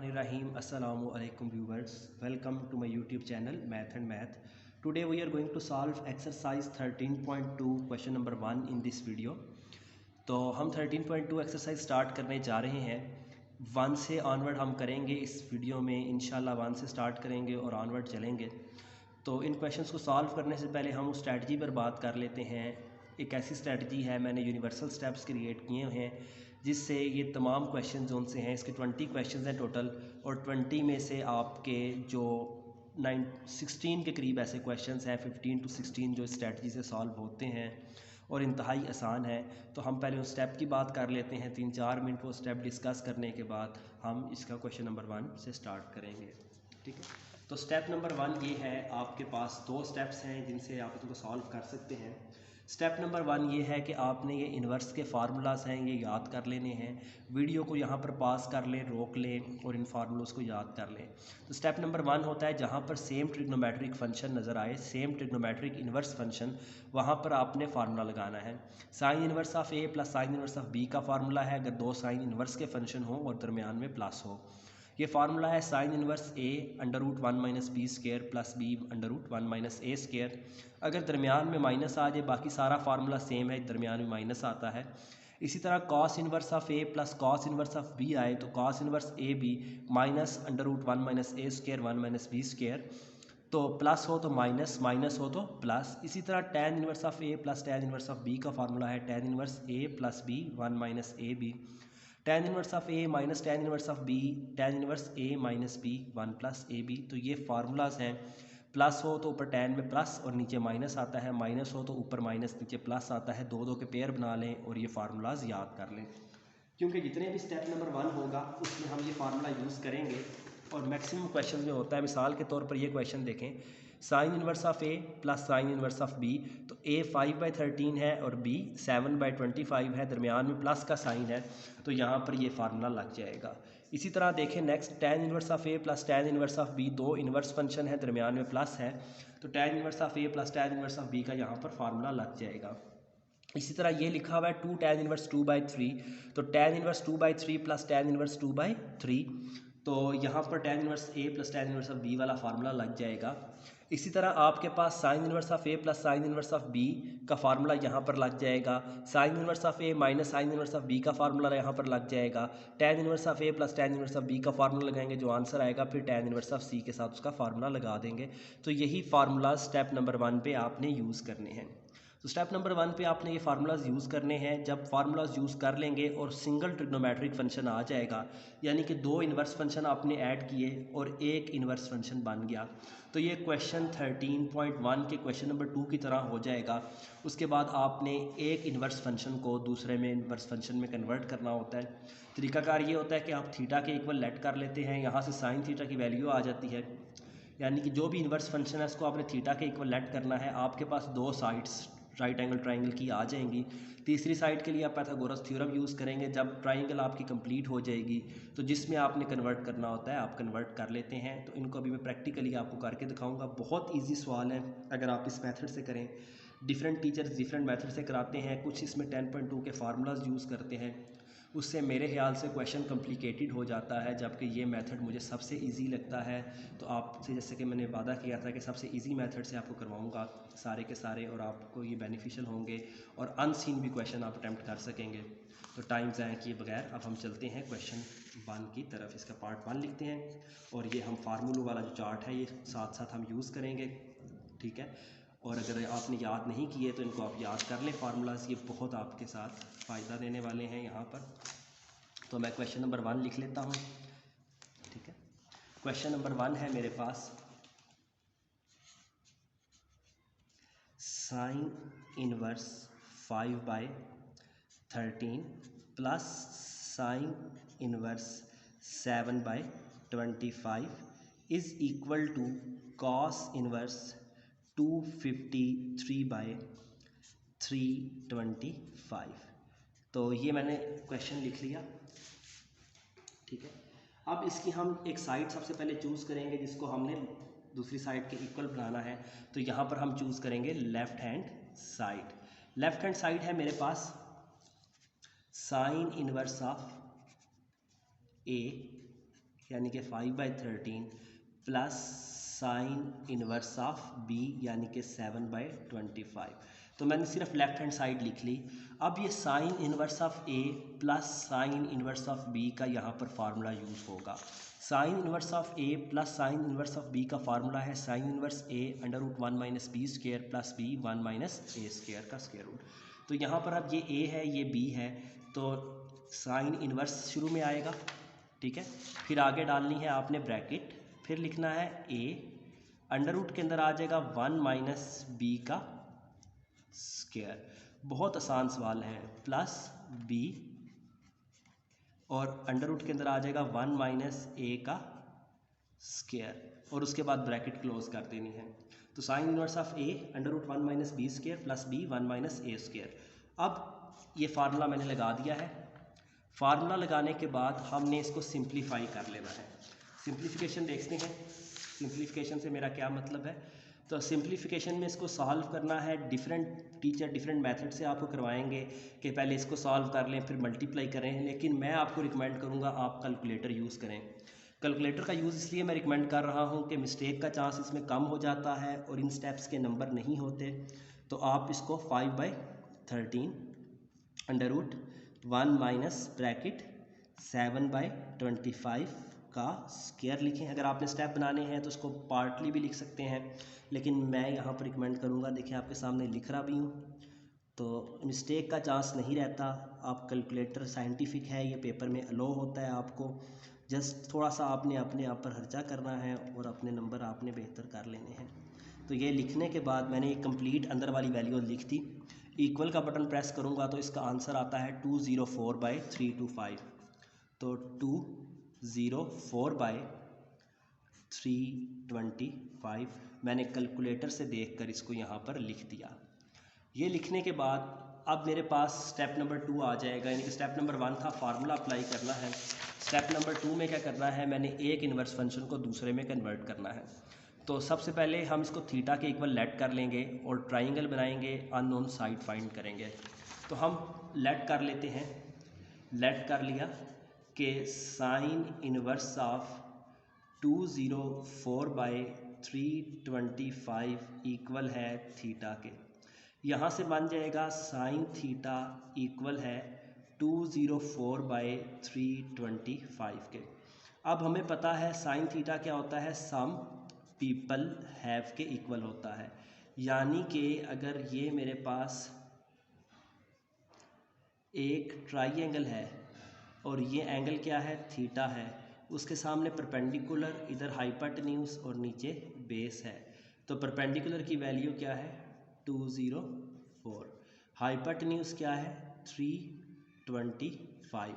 Bismillahirrahmanirrahim. Assalamu alaikum viewers. Welcome to my YouTube channel Math and Math. Today we are going to solve exercise 13.2 question number 1 in this video. तो हम 13.2 exercise start करने जा रहे हैं। 1 से onward हम करेंगे इस वीडियो में, इंशाल्लाह 1 से स्टार्ट करेंगे और ऑनवर्ड चलेंगे। तो इन क्वेश्चंस को सॉल्व करने से पहले हम उस स्ट्रैटेजी पर बात कर लेते हैं। एक ऐसी स्ट्रैटेजी है, मैंने यूनिवर्सल स्टेप्स क्रिएट किए हैं जिससे ये तमाम क्वेश्चन जोन से हैं, इसके 20 क्वेश्चन हैं टोटल, और 20 में से आपके जो 16 के करीब ऐसे क्वेश्चंस हैं, 15 to 16 जो स्ट्रैटेजी से सॉल्व होते हैं और इंतहाई आसान है। तो हम पहले उस स्टेप की बात कर लेते हैं। 3-4 मिनट वो स्टेप डिस्कस करने के बाद हम इसका क्वेश्चन नंबर 1 से स्टार्ट करेंगे। ठीक है, तो स्टेप नंबर 1 ये है, आपके पास 2 स्टेप्स हैं जिनसे आप इनको सॉल्व कर सकते हैं। स्टेप नंबर 1 ये है कि आपने ये इन्वर्स के फार्मूलाज हैं ये याद कर लेने हैं। वीडियो को यहाँ पर पास कर लें, रोक लें और इन फार्मूलोज को याद कर लें। तो स्टेप नंबर 1 होता है जहाँ पर सेम ट्रिग्नोमेट्रिक फंक्शन नज़र आए, सेम ट्रिग्नोमेट्रिक इन्वर्स फंक्शन, वहाँ पर आपने फार्मूला लगाना है। Sine inverse of A plus sine inverse of B का फार्मूला है अगर 2 साइन इन्वर्स के फंक्शन हो और दरमियान में प्लस हो। ये फार्मूला है sine inverse A √1 minus B square plus B √1 minus A square. अगर दरमियान में माइनस आ जाए, बाकी सारा फार्मूला सेम है, दरमियान में माइनस आता है। इसी तरह cos inverse of A plus cos inverse of B आए तो cos inverse A B minus √1 minus A square 1 minus B square. तो प्लस हो तो माइनस, माइनस हो तो प्लस। इसी तरह tan inverse of A plus tan inverse of B का फार्मूला है tan inverse A plus B 1 minus A B. Tan inverse of A minus tan inverse of B tan inverse A minus B 1 plus A B. तो ये formulas हैं। Plus हो तो ऊपर tan में plus और नीचे माइनस आता है, माइनस हो तो ऊपर माइनस नीचे प्लस आता है। 2-2 के पेयर बना लें और ये फार्मूलाज याद कर लें, क्योंकि जितने भी स्टेप नंबर 1 होगा उसमें हम ये फार्मूला यूज़ करेंगे और मैक्सिमम क्वेश्चन में होता है। मिसाल के तौर पर ये क्वेश्चन देखें, sine inverse of A plus sine inverse of B. तो ए 5/13 है और बी 7/25 है, दरमियान में प्लस का साइन है, तो यहाँ पर ये फार्मूला लग जाएगा। इसी तरह देखें next, tan inverse of A plus tan inverse of B, 2 inverse function है, दरमियान में प्लस है, तो tan inverse of A plus tan inverse of B का यहाँ पर फार्मूला लग जाएगा। इसी तरह ये लिखा हुआ है 2 टैन इन्वर्स 2/3, तो tan inverse 2/3 plus tan inverse 2/3, तो यहाँ पर tan inverse A plus tan inverse of B वाला फार्मूला लग जाएगा। इसी तरह आपके पास sine inverse of A plus sine inverse of B का फार्मूला यहाँ पर लग जाएगा। Sine inverse of A minus sine inverse of B का फार्मूला यहाँ पर लग जाएगा। Tan inverse of A plus tan inverse of B का फार्मूला लगाएंगे, जो आंसर आएगा फिर टैन इन्वर्स ऑफ सी के साथ उसका फार्मूला लगा देंगे। तो यही फार्मूला स्टेप नंबर 1 पे आपने यूज़ करने हैं। तो स्टेप नंबर 1 पे आपने ये फार्मूलाज यूज़ करने हैं। जब फार्मूलाज यूज़ कर लेंगे और सिंगल ट्रिग्नोमेट्रिक फंक्शन आ जाएगा, यानी कि 2 इन्वर्स फंक्शन आपने ऐड किए और एक इन्वर्स फंक्शन बन गया, तो ये क्वेश्चन 13.1 के क्वेश्चन नंबर 2 की तरह हो जाएगा। उसके बाद आपने एक इन्वर्स फंक्शन को दूसरे में इन्वर्स फंक्शन में कन्वर्ट करना होता है। तरीकाकार ये होता है कि आप थीटा के इक्वल लेट कर लेते हैं, यहाँ से साइन थीटा की वैल्यू आ जाती है, यानी कि जो भी इन्वर्स फंक्शन है उसको आपने थीटा के इक्वल लेट करना है। आपके पास 2 साइड्स राइट एंगल ट्राइंगल की आ जाएंगी। तीसरी साइड के लिए आप पाइथागोरस थ्योरम यूज़ करेंगे। जब ट्राइंगल आपकी कंप्लीट हो जाएगी तो जिसमें आपने कन्वर्ट करना होता है आप कन्वर्ट कर लेते हैं। तो इनको अभी मैं प्रैक्टिकली आपको करके दिखाऊंगा। बहुत इजी सवाल है अगर आप इस मेथड से करें। डिफरेंट टीचर्स डिफरेंट मेथड से कराते हैं, कुछ इसमें 10.2 के फार्मूलाज यूज़ करते हैं, उससे मेरे ख्याल से क्वेश्चन कॉम्प्लिकेटेड हो जाता है, जबकि ये मेथड मुझे सबसे इजी लगता है। तो आपसे जैसे कि मैंने वादा किया था कि सबसे इजी मेथड से आपको करवाऊंगा सारे के सारे, और आपको ये बेनिफिशियल होंगे और अनसीन भी क्वेश्चन आप अटैम्प्ट कर सकेंगे। तो टाइम ज़ाया किए बगैर अब हम चलते हैं क्वेश्चन 1 की तरफ। इसका पार्ट 1 लिखते हैं और ये हम फार्मूलों वाला जो चार्ट है ये साथ साथ हम यूज़ करेंगे। ठीक है, और अगर आपने याद नहीं किए तो इनको आप याद कर लें फार्मूलाज, ये बहुत आपके साथ फ़ायदा देने वाले हैं यहाँ पर। तो मैं क्वेश्चन नंबर 1 लिख लेता हूँ। ठीक है, क्वेश्चन नंबर 1 है मेरे पास, sine inverse 5/13 plus sine inverse 7/25 is equal to cos inverse 253/325। तो ये मैंने क्वेश्चन लिख लिया। ठीक है, अब इसकी हम एक साइड सबसे पहले चूज़ करेंगे जिसको हमने दूसरी साइड के इक्वल बनाना है। तो यहाँ पर हम चूज़ करेंगे left hand side. Left hand side है मेरे पास साइन इनवर्स ऑफ ए यानी कि 5/13 plus sine inverse of B यानी कि 7/25। तो मैंने सिर्फ लेफ्ट हैंड साइड लिख ली। अब ये sine inverse of A plus sine inverse of B का यहाँ पर फार्मूला यूज़ होगा। Sine inverse of A plus sine inverse of B का फार्मूला है sine inverse A √1 - b square plus b 1 - a square का स्क्वायर रूट। तो यहाँ पर अब ये ए है ये बी है, तो साइन इनवर्स शुरू में आएगा, ठीक है। फिर आगे डालनी है आपने ब्रैकेट, फिर लिखना है ए, अंडर रूट के अंदर आ जाएगा 1 - b का स्क्वायर, बहुत आसान सवाल है, प्लस b और अंडर रूट के अंदर आ जाएगा 1 - a का स्क्वायर, और उसके बाद ब्रैकेट क्लोज कर देनी है। तो sign inverse of A √1 - b square plus b 1 - a square. अब ये फार्मूला मैंने लगा दिया है। फार्मूला लगाने के बाद हमने इसको सिंप्लीफाई कर लेना है। सिंप्लीफिकेशन देखते हैं, सिंप्लीफिकेशन से मेरा क्या मतलब है। तो सिंप्लीफिकेशन में इसको सॉल्व करना है, डिफरेंट टीचर डिफरेंट मेथड से आपको करवाएंगे कि पहले इसको सॉल्व कर लें फिर मल्टीप्लाई करें, लेकिन मैं आपको रिकमेंड करूँगा आप कैलकुलेटर यूज़ करें। कैलकुलेटर का यूज़ इसलिए मैं रिकमेंड कर रहा हूँ कि मिस्टेक का चांस इसमें कम हो जाता है और इन स्टेप्स के नंबर नहीं होते। तो आप इसको 5/13 अंडर रूट 1 माइनस ब्रैकेट 7/25 का स्क्वायर लिखें। अगर आपने स्टेप बनाने हैं तो उसको पार्टली भी लिख सकते हैं, लेकिन मैं यहाँ पर रिकमेंड करूँगा, देखिए आपके सामने लिख रहा भी हूँ तो मिस्टेक का चांस नहीं रहता। आप कैलकुलेटर साइंटिफिक है, ये पेपर में अलो होता है आपको, जस्ट थोड़ा सा आपने अपने आप पर खर्चा करना है और अपने नंबर आपने बेहतर कर लेने हैं। तो ये लिखने के बाद मैंने एक कंप्लीट अंदर वाली वैल्यू लिख दी। इक्वल का बटन प्रेस करूँगा तो इसका आंसर आता है 204/325। तो 204/325 मैंने कैलकुलेटर से देखकर इसको यहाँ पर लिख दिया। ये लिखने के बाद अब मेरे पास स्टेप नंबर 2 आ जाएगा, यानी कि स्टेप नंबर 1 था फार्मूला अप्लाई करना है। स्टेप नंबर 2 में क्या करना है, मैंने एक इन्वर्स फंक्शन को दूसरे में कन्वर्ट करना है। तो सबसे पहले हम इसको थीटा के इक्वल लेट कर लेंगे और ट्राइंगल बनाएंगे, अननोन साइड फाइंड करेंगे। तो हम लेट कर लेते हैं, लेट कर लिया कि साइन इनवर्स ऑफ 204/325 इक्वल है थीटा के। यहाँ से बन जाएगा साइन थीटा इक्वल है 204/325 के। अब हमें पता है साइन थीटा क्या होता है, सम पीपल हैव के इक्वल होता है। यानी कि अगर ये मेरे पास एक ट्राइंगल है और ये एंगल क्या है, थीटा है, उसके सामने परपेंडिकुलर, इधर हाइपोटेन्यूज और नीचे बेस है। तो परपेंडिकुलर की वैल्यू क्या है 204, हाइपोटेन्यूज क्या है 325।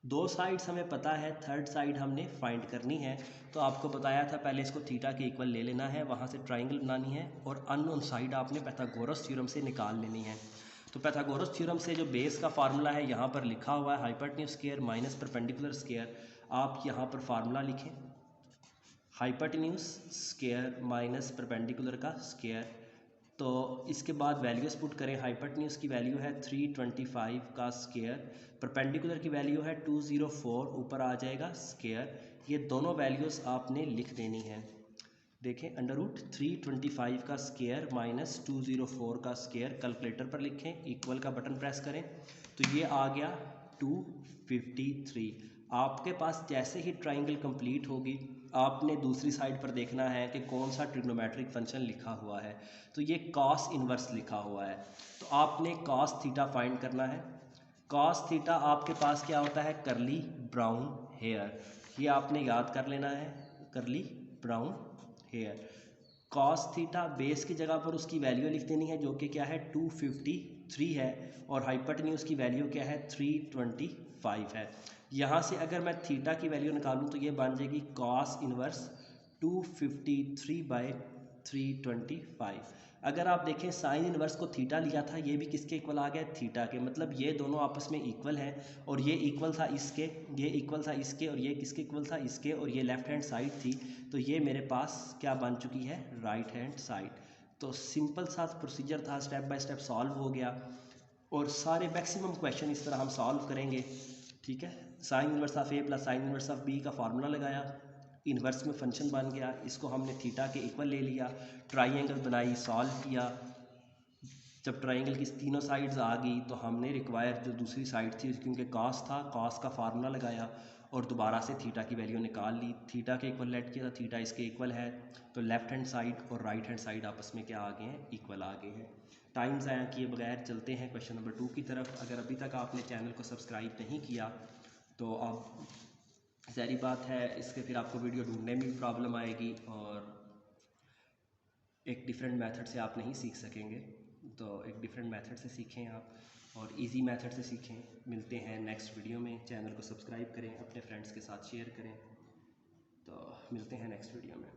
दो साइड्स हमें पता है, थर्ड साइड हमने फाइंड करनी है। तो आपको बताया था पहले इसको थीटा के इक्वल ले लेना है, वहाँ से ट्राइंगल बनानी है और अननोन साइड आपने पाइथागोरस थ्योरम से निकाल लेनी है। तो पाइथागोरस थ्योरम से जो बेस का फार्मूला है यहाँ पर लिखा हुआ है hypotenuse square minus perpendicular square. आप यहाँ पर फार्मूला लिखें हाइपोटेन्यूज स्क्वायर माइनस परपेंडिकुलर का स्क्वायर। तो इसके बाद वैल्यूज़ पुट करें, हाइपोटेन्यूज की वैल्यू है 325 का स्क्वायर, परपेंडिकुलर की वैल्यू है 204, ऊपर आ जाएगा स्क्वायर। ये दोनों वैल्यूज़ आपने लिख देनी है। देखें अंडर रूट 325 का स्क्वायर माइनस 204 का स्क्वायर, कैलकुलेटर पर लिखें, इक्वल का बटन प्रेस करें तो ये आ गया 253। आपके पास जैसे ही ट्राइंगल कंप्लीट होगी आपने दूसरी साइड पर देखना है कि कौन सा ट्रिग्नोमेट्रिक फंक्शन लिखा हुआ है। तो ये कॉस इनवर्स लिखा हुआ है, तो आपने कॉस थीटा फाइंड करना है। कॉस थीटा आपके पास क्या होता है, करली ब्राउन हेयर, ये आपने याद कर लेना है, करली brown hair. Cos theta base की जगह पर उसकी वैल्यू लिख देनी है जो कि क्या है 253 है, और हाइपोटेन्यूज की वैल्यू क्या है 325 है। यहाँ से अगर मैं थीटा की वैल्यू निकालूँ तो ये बन जाएगी कॉस इनवर्स 253/325। अगर आप देखें साइन इनवर्स को थीटा लिया था, ये भी किसके इक्वल आ गया, थीटा के, मतलब ये दोनों आपस में इक्वल हैं। और ये इक्वल था इसके, ये इक्वल था इसके, और ये किसके इक्वल था, इसके, और ये लेफ्ट हैंड साइड थी। तो ये मेरे पास क्या बन चुकी है, राइट हैंड साइड। तो सिंपल सा प्रोसीजर था, स्टेप बाय स्टेप सॉल्व हो गया और सारे मैक्सिमम क्वेश्चन इस तरह हम सॉल्व करेंगे। ठीक है, sine inverse of A plus sine inverse of B का फार्मूला लगाया, इन्वर्स में फंक्शन बन गया, इसको हमने थीटा के इक्वल ले लिया, ट्राइंगल बनाई, सॉल्व किया। जब ट्राइंगल की तीनों साइड्स आ गई तो हमने रिक्वायर जो दूसरी साइड थी, क्योंकि कॉस था, कॉस का फार्मूला लगाया और दोबारा से थीटा की वैल्यू निकाल ली, थीटा के इक्वल लेट किया, थीटा इसके इक्वल है, तो लेफ्ट हैंड साइड और राइट हैंड साइड आपस में क्या आ गए हैं, इक्वल आ गए हैं। टाइम ज़ाया किए बगैर चलते हैं क्वेश्चन नंबर 2 की तरफ। अगर अभी तक आपने चैनल को सब्सक्राइब नहीं किया तो आप, ज़ाहिर बात है, इसके फिर आपको वीडियो ढूंढने में भी प्रॉब्लम आएगी और एक डिफरेंट मेथड से आप नहीं सीख सकेंगे। तो एक डिफरेंट मेथड से सीखें आप और इजी मेथड से सीखें। मिलते हैं नेक्स्ट वीडियो में। चैनल को सब्सक्राइब करें, अपने फ्रेंड्स के साथ शेयर करें। तो मिलते हैं नेक्स्ट वीडियो में।